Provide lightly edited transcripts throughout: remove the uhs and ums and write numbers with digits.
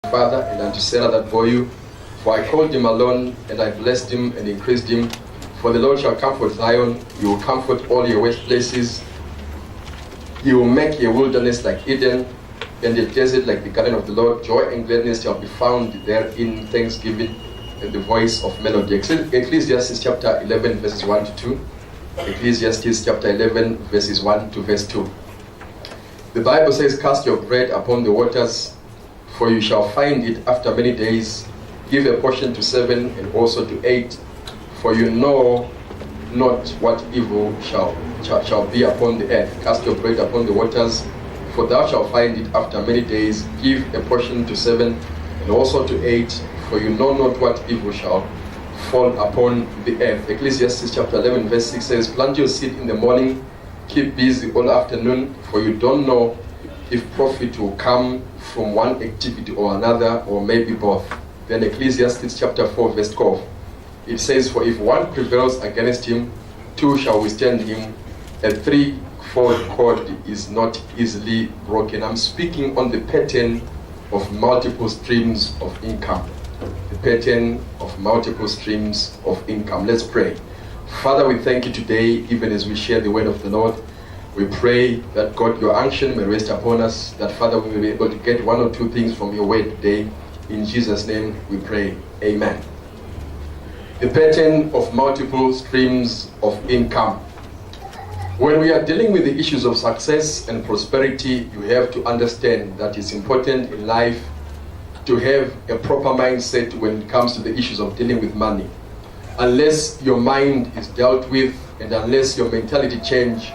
Father, and unto Sarah that bore you. For I called him alone, and I blessed him and increased him. For the Lord shall comfort Zion, he will comfort all your waste places. He will make a wilderness like Eden, and a desert like the garden of the Lord. Joy and gladness shall be found therein, thanksgiving and the voice of melody. Ecclesiastes chapter 11, verses 1 to 2. Ecclesiastes chapter 11, verses 1 to verse 2. The Bible says, cast your bread upon the waters, for you shall find it after many days. Give a portion to 7 and also to 8, for you know not what evil shall be upon the earth. Cast your bread upon the waters, for thou shalt find it after many days. Give a portion to 7 and also to 8, for you know not what evil shall fall upon the earth. Ecclesiastes chapter 11 verse 6 says, plant your seed in the morning, keep busy all afternoon, for you don't know if profit will come from one activity or another, or maybe both. Then Ecclesiastes chapter 4 verse 12, it says, for if one prevails against him, 2 shall withstand him. A 3-fold cord is not easily broken. I'm speaking on the pattern of multiple streams of income. The pattern of multiple streams of income. Let's pray. Father, we thank you today, even as we share the word of the Lord. We pray that God, your unction may rest upon us, that Father, we will be able to get 1 or 2 things from your word today. In Jesus' name we pray. Amen. The pattern of multiple streams of income. When we are dealing with the issues of success and prosperity, you have to understand that it's important in life to have a proper mindset when it comes to the issues of dealing with money. Unless your mind is dealt with and unless your mentality change,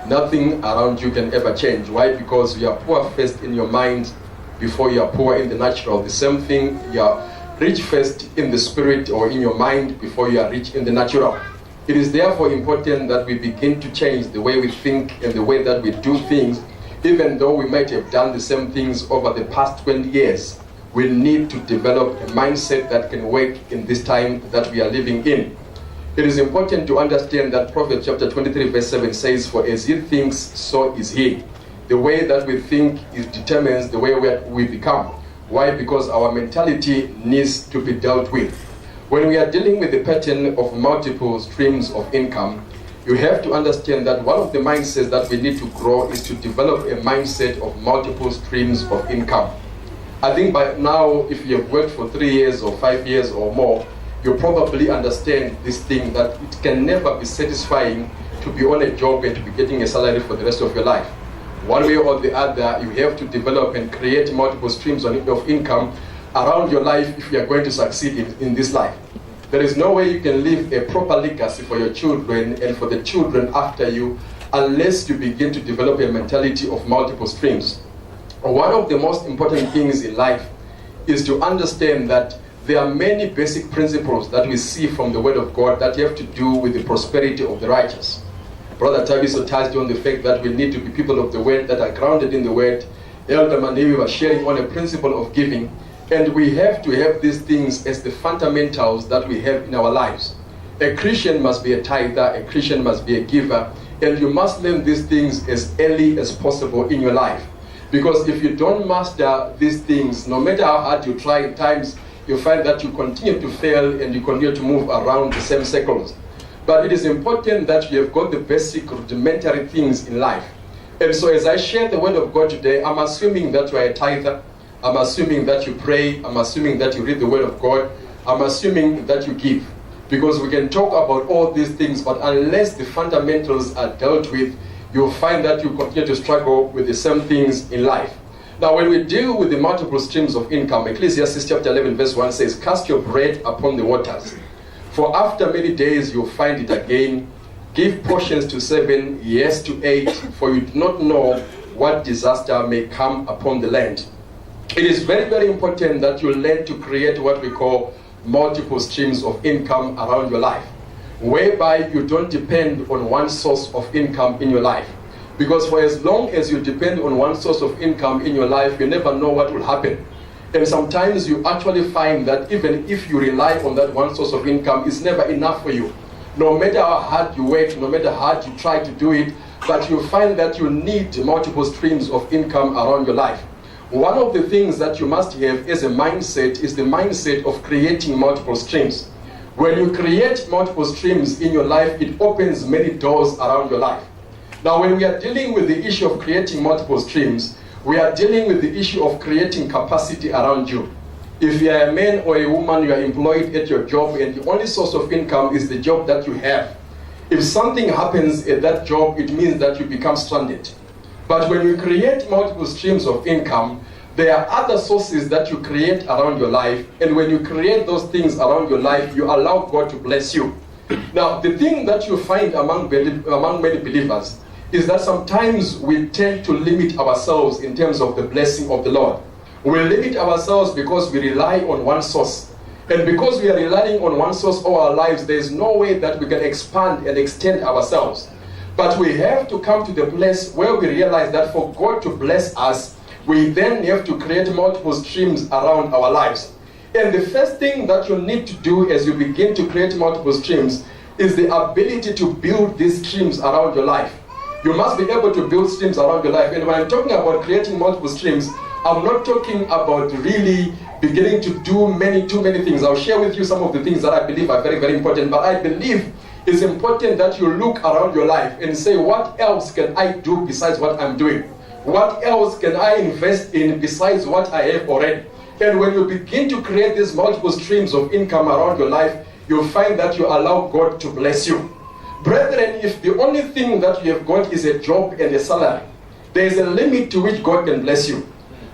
nothing around you can ever change. Why? Because you are poor first in your mind before you are poor in the natural. The same thing, you are rich first in the spirit or in your mind before you are rich in the natural. It is therefore important that we begin to change the way we think and the way that we do things. Even though we might have done the same things over the past 20 years, we need to develop a mindset that can work in this time that we are living in. It is important to understand that Proverbs chapter 23 verse 7 says, for as he thinks, so is he. The way that we think determines the way we become. Why? Because our mentality needs to be dealt with. When we are dealing with the pattern of multiple streams of income, you have to understand that one of the mindsets that we need to grow is to develop a mindset of multiple streams of income. I think by now, if you have worked for 3 years or 5 years or more, you probably understand this thing, that it can never be satisfying to be on a job and to be getting a salary for the rest of your life. One way or the other, you have to develop and create multiple streams of income around your life if you are going to succeed in this life. There is no way you can leave a proper legacy for your children and for the children after you unless you begin to develop a mentality of multiple streams. One of the most important things in life is to understand that there are many basic principles that we see from the Word of God that have to do with the prosperity of the righteous. Brother Tabiso touched on the fact that we need to be people of the Word that are grounded in the Word. Elder Manevi was sharing on a principle of giving. And we have to have these things as the fundamentals that we have in our lives. A Christian must be a tither, a Christian must be a giver, and you must learn these things as early as possible in your life. Because if you don't master these things, no matter how hard you try at times, you find that you continue to fail and you continue to move around the same circles. But it is important that you have got the basic rudimentary things in life. And so as I share the word of God today, I'm assuming that you are a tither, I'm assuming that you pray, I'm assuming that you read the word of God, I'm assuming that you give. Because we can talk about all these things, but unless the fundamentals are dealt with, you'll find that you continue to struggle with the same things in life. Now, when we deal with the multiple streams of income, Ecclesiastes chapter 11 verse 1 says, cast your bread upon the waters, for after many days you'll find it again. Give portions to 7, yes to 8, for you do not know what disaster may come upon the land. It is very, very important that you learn to create what we call multiple streams of income around your life, whereby you don't depend on one source of income in your life. Because for as long as you depend on one source of income in your life, you never know what will happen. And sometimes you actually find that even if you rely on that one source of income, it's never enough for you. No matter how hard you work, no matter how hard you try to do it, but you find that you need multiple streams of income around your life. one of the things that you must have as a mindset is the mindset of creating multiple streams. When you create multiple streams in your life, it opens many doors around your life. Now, when we are dealing with the issue of creating multiple streams, we are dealing with the issue of creating capacity around you. If you are a man or a woman, you are employed at your job and the only source of income is the job that you have. If something happens at that job, it means that you become stranded. But when you create multiple streams of income, there are other sources that you create around your life, and when you create those things around your life, you allow God to bless you. Now, the thing that you find among many believers is that sometimes we tend to limit ourselves in terms of the blessing of the Lord. We limit ourselves because we rely on one source. And because we are relying on one source all our lives, there is no way that we can expand and extend ourselves. But we have to come to the place where we realize that for God to bless us, we then have to create multiple streams around our lives. And the first thing that you need to do as you begin to create multiple streams is the ability to build these streams around your life. You must be able to build streams around your life. And when I'm talking about creating multiple streams, I'm not talking about really beginning to do too many things. I'll share with you some of the things that I believe are very, very important. But I believe it's important that you look around your life and say, what else can I do besides what I'm doing? What else can I invest in besides what I have already? And when you begin to create these multiple streams of income around your life, you'll find that you allow God to bless you. Brethren, if the only thing that you have got is a job and a salary, there is a limit to which God can bless you.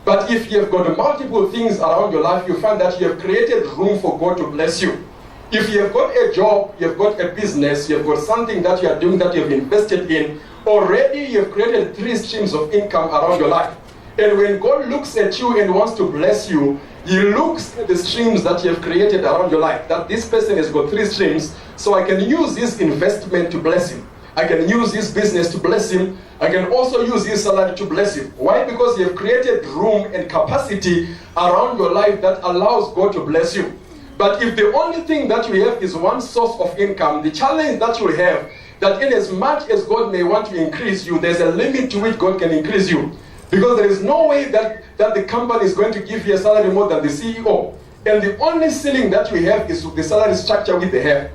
But if you have got multiple things around your life, you find that you have created room for God to bless you. If you have got a job, you have got a business, you have got something that you are doing that you have invested in, already you have created 3 streams of income around your life. And when God looks at you and wants to bless you, He looks at the streams that you have created around your life. That this person has got 3 streams, so I can use this investment to bless him. I can use this business to bless him. I can also use his salary to bless him. Why? Because you have created room and capacity around your life that allows God to bless you. But if the only thing that you have is one source of income, the challenge that you have, that in as much as God may want to increase you, there's a limit to which God can increase you. Because there is no way that the company is going to give you a salary more than the CEO. And the only ceiling that we have is the salary structure which they have.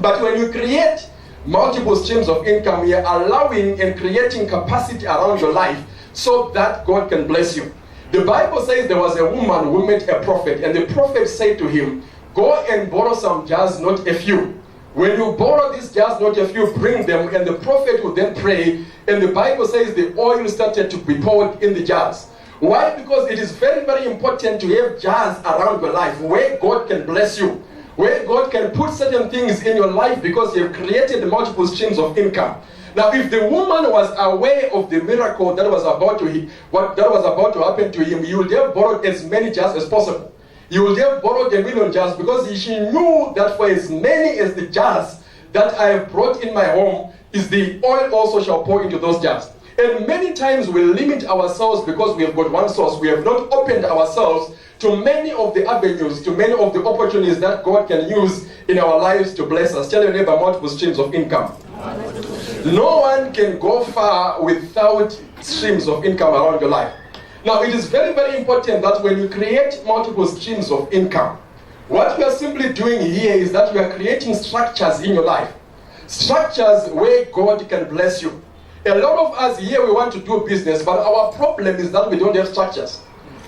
But when you create multiple streams of income, you're allowing and creating capacity around your life so that God can bless you. The Bible says there was a woman who met a prophet, and the prophet said to him, go and borrow some jars, not a few. When you borrow these jars, not a few, bring them, and the prophet would then pray, and the Bible says the oil started to be poured in the jars. Why? Because it is very, very important to have jars around your life where God can bless you, where God can put certain things in your life because you have created multiple streams of income. Now, if the woman was aware of the miracle that was about to happen to him, he would have borrowed as many jars as possible. He would have borrowed 1 million jars because she knew that for as many as the jars that I have brought in my home, is the oil also shall pour into those jars. And many times we limit ourselves because we have got one source. We have not opened ourselves to many of the avenues, to many of the opportunities that God can use in our lives to bless us. Tell your neighbor, multiple streams of income. No one can go far without streams of income around your life. Now, it is very, very important that when you create multiple streams of income, what we are simply doing here is that we are creating structures in your life. Structures where God can bless you. A lot of us here, we want to do business, but our problem is that we don't have structures.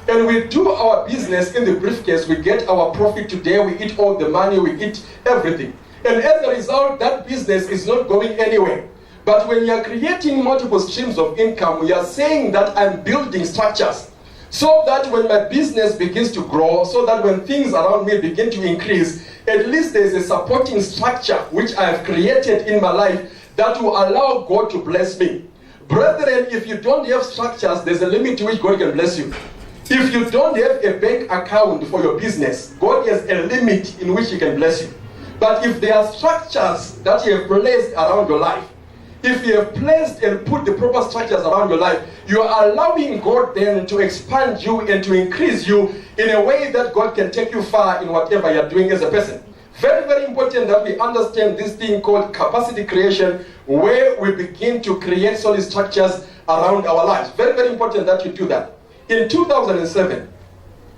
And we do our business in the briefcase, we get our profit today, we eat all the money, we eat everything. And as a result, that business is not going anywhere. But when you are creating multiple streams of income, we are saying that I'm building structures so that when my business begins to grow, so that when things around me begin to increase, at least there's a supporting structure which I have created in my life that will allow God to bless me. Brethren, if you don't have structures, there's a limit to which God can bless you. If you don't have a bank account for your business, God has a limit in which He can bless you. But if there are structures that you have placed around your life, if you have placed and put the proper structures around your life, you are allowing God then to expand you and to increase you in a way that God can take you far in whatever you are doing as a person. Very, very important that we understand this thing called capacity creation, where we begin to create solid structures around our lives. Very, very important that you do that. In 2007,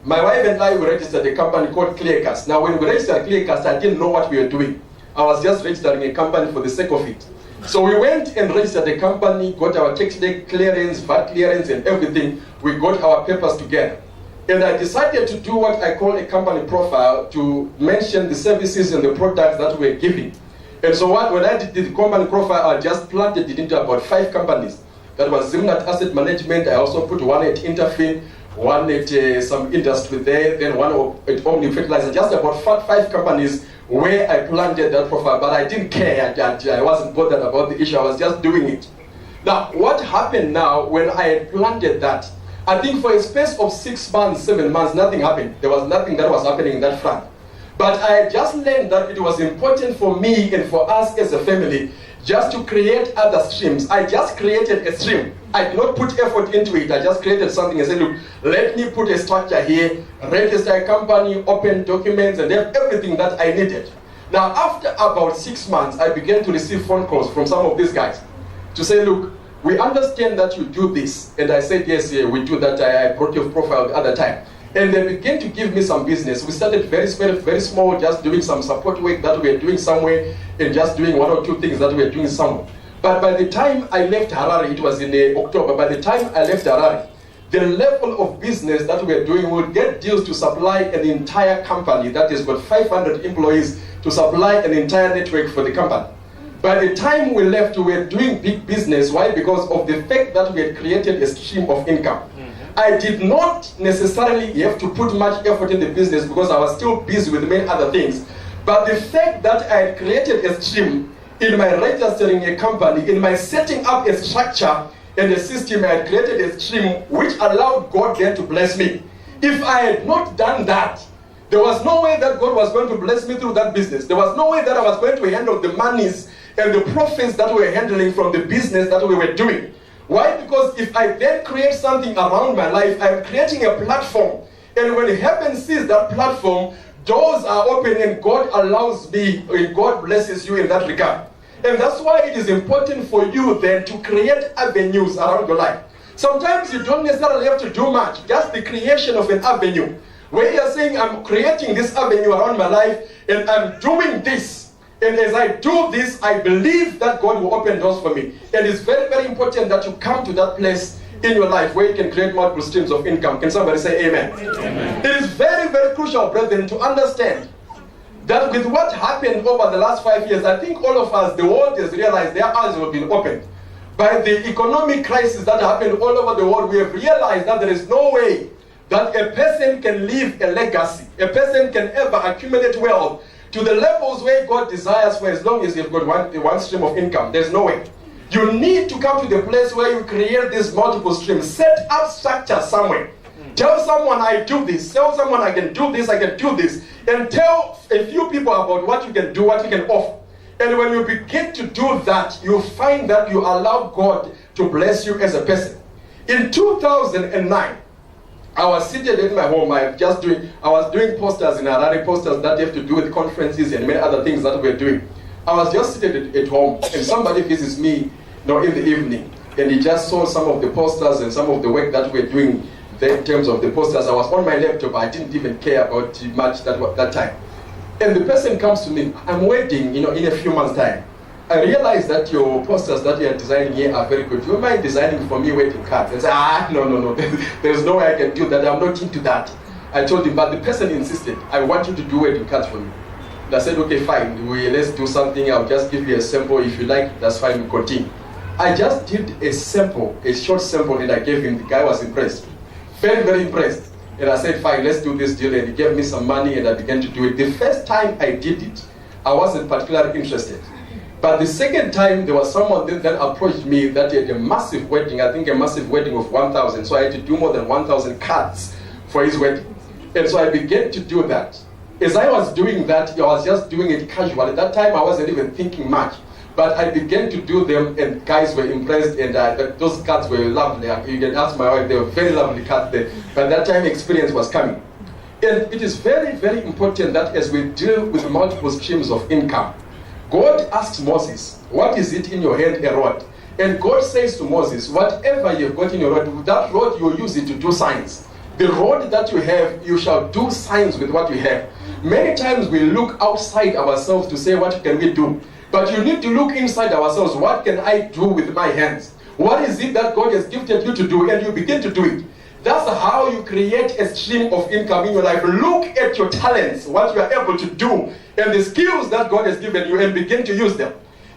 my wife and I registered a company called Clearcast. Now, when we registered Clearcast, I didn't know what we were doing. I was just registering a company for the sake of it. So we went and registered a company, got our tax clearance, VAT clearance, and everything. We got our papers together. And I decided to do what I call a company profile to mention the services and the products that we're giving. And so when I did the company profile, I just planted it into about 5 companies. That was Zimnat Asset Management. I also put one at Interfin, one at some industry there, then one at Omni Fertilizer, just about 5 companies where I planted that profile. But I didn't care, I wasn't bothered about the issue, I was just doing it. Now, what happened now when I had planted that, I think for a space of 6 months, 7 months, nothing happened. There was nothing that was happening in that front. But I just learned that it was important for me and for us as a family just to create other streams. I just created a stream. I did not put effort into it. I just created something and said, look, let me put a structure here, register a company, open documents, and have everything that I needed. Now, after about 6 months, I began to receive phone calls from some of these guys to say, look, we understand that you do this. And I said, yes, yeah, we do that. I brought your profile the other time. And they began to give me some business. We started very small, just doing some support work that we were doing somewhere, and just doing 1 or 2 things that we were doing somewhere. But by the time I left Harare, it was in October, by the time I left Harare, the level of business that we were doing, we would get deals to supply an entire company that has got 500 employees to supply an entire network for the company. By the time we left, we were doing big business. Why? Because of the fact that we had created a stream of income. I did not necessarily have to put much effort in the business because I was still busy with many other things. But the fact that I had created a stream in my registering a company, in my setting up a structure and a system, I had created a stream which allowed God then to bless me. If I had not done that, there was no way that God was going to bless me through that business. There was no way that I was going to handle the monies and the profits that we were handling from the business that we were doing. Why? Because if I then create something around my life, I'm creating a platform. And when heaven sees that platform, doors are open and God allows me, and God blesses you in that regard. And that's why it is important for you then to create avenues around your life. Sometimes you don't necessarily have to do much, just the creation of an avenue. Where you're saying, I'm creating this avenue around my life and I'm doing this. And as I do this, I believe that God will open doors for me. And it's very important that you come to that place in your life where you can create multiple streams of income. Can somebody say amen? Amen. It is very crucial, brethren, to understand that with what happened over the last 5 years, I think all of us, the world has realized their eyes have been opened. By the economic crisis that happened all over the world, we have realized that there is no way that a person can leave a legacy. A person can ever accumulate wealth to the levels where God desires for as long as you've got one stream of income. There's no way. You need to come to the place where you create these multiple streams. Set up structure somewhere. Tell someone I do this. Tell someone I can do this, I can do this. And tell a few people about what you can do, what you can offer. And when you begin to do that, you find that you allow God to bless you as a person. In 2009, I was seated in my home. I was doing posters in Harare, posters that have to do with conferences and many other things that we're doing. I was just seated at home, and somebody visits me, in the evening, and he just saw some of the posters and some of the work that we're doing there in terms of the posters. I was on my laptop. I didn't even care about much that time. And the person comes to me. I'm waiting, in a few months' time. I realize that your posters that you are designing here are very good. Do you mind designing for me wedding cards? And say, no. There's no way I can do that. I'm not into that. I told him, but the person insisted, I want you to do wedding cards for me. And I said, okay, fine. Let's do something. I'll just give you a sample. If you like, that's fine. We continue. I just did a sample, a short sample, and I gave him. The guy was impressed. Very impressed. And I said, fine, let's do this deal. And he gave me some money, and I began to do it. The first time I did it, I wasn't particularly interested. But the second time, there was someone that approached me that had a massive wedding, I think a massive wedding of 1,000. So I had to do more than 1,000 cards for his wedding. And so I began to do that. As I was doing that, I was just doing it casually. At that time, I wasn't even thinking much. But I began to do them, and guys were impressed, and those cards were lovely. You can ask my wife, they were very lovely cards there. But that time, experience was coming. And it is very important that as we deal with multiple streams of income, God asked Moses, what is it in your hand, a rod? And God says to Moses, whatever you've got in your rod, that rod you will use it to do signs. The rod that you have, you shall do signs with what you have. Many times we look outside ourselves to say, what can we do? But you need to look inside ourselves. What can I do with my hands? What is it that God has gifted you to do? And you begin to do it. That's how you create a stream of income in your life. Look at your talents, what you are able to do, and the skills that God has given you, and begin to use them.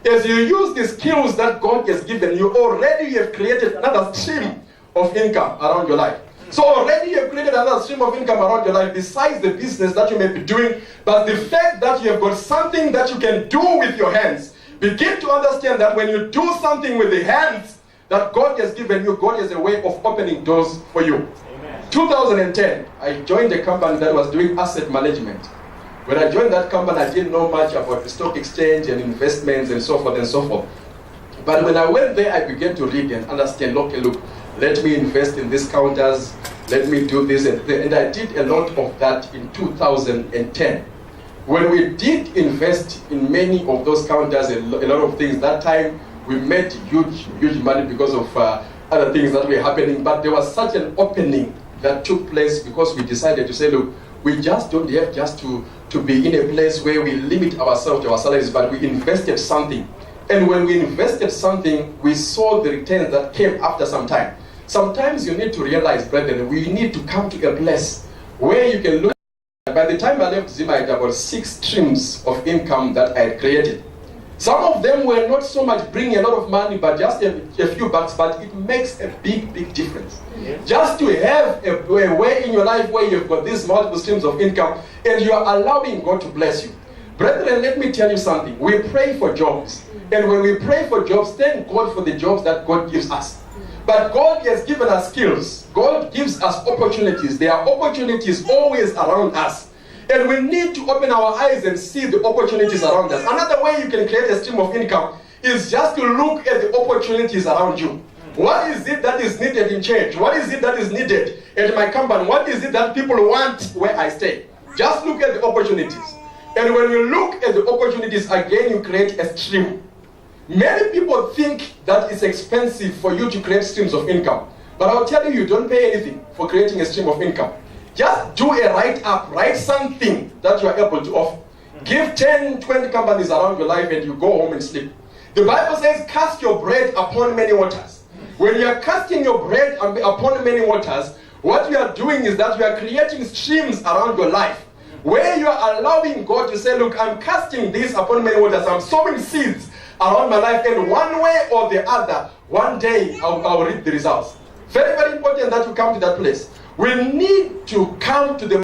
As you use the skills that God has given you, already you have created another stream of income around your life. So already you have created another stream of income around your life besides the business that you may be doing. But the fact that you have got something that you can do with your hands, begin to understand that when you do something with the hands that God has given you, God has a way of opening doors for you. Amen. 2010, I joined a company that was doing asset management. When I joined that company, I didn't know much about the stock exchange and investments and so forth and so forth. But when I went there, I began to read and understand, okay, look, let me invest in these counters, let me do this and I did a lot of that in 2010. When we did invest in many of those counters, a lot of things, that time we made huge money because of other things that were happening, but there was such an opening that took place because we decided to say, look, we just don't have just to be in a place where we limit ourselves to our salaries, but we invested something. And when we invested something, we saw the returns that came after some time. Sometimes you need to realize, brethren, we need to come to a place where you can look. By the time I left Zima, I had about 6 streams of income that I had created. Some of them were not so much bringing a lot of money, but just a few bucks, but it makes a big difference. Yeah. Just to have a way in your life where you've got these multiple streams of income and you are allowing God to bless you. Brethren, let me tell you something. We pray for jobs. And when we pray for jobs, thank God for the jobs that God gives us. But God has given us skills. God gives us opportunities. There are opportunities always around us. And we need to open our eyes and see the opportunities around us. Another way you can create a stream of income is just to look at the opportunities around you. What is it that is needed in church? What is it that is needed at my company? What is it that people want where I stay? Just look at the opportunities. And when you look at the opportunities, again, you create a stream. Many people think that it's expensive for you to create streams of income. But I'll tell you, you don't pay anything for creating a stream of income. Just do a write-up, write something that you are able to offer. Give 10, 20 companies around your life and you go home and sleep. The Bible says, cast your bread upon many waters. When you are casting your bread upon many waters, what you are doing is that you are creating streams around your life where you are allowing God to say, look, I'm casting this upon many waters. I'm sowing seeds around my life, and one way or the other, one day I'll reap the results. Very important that you come to that place. We need to come to the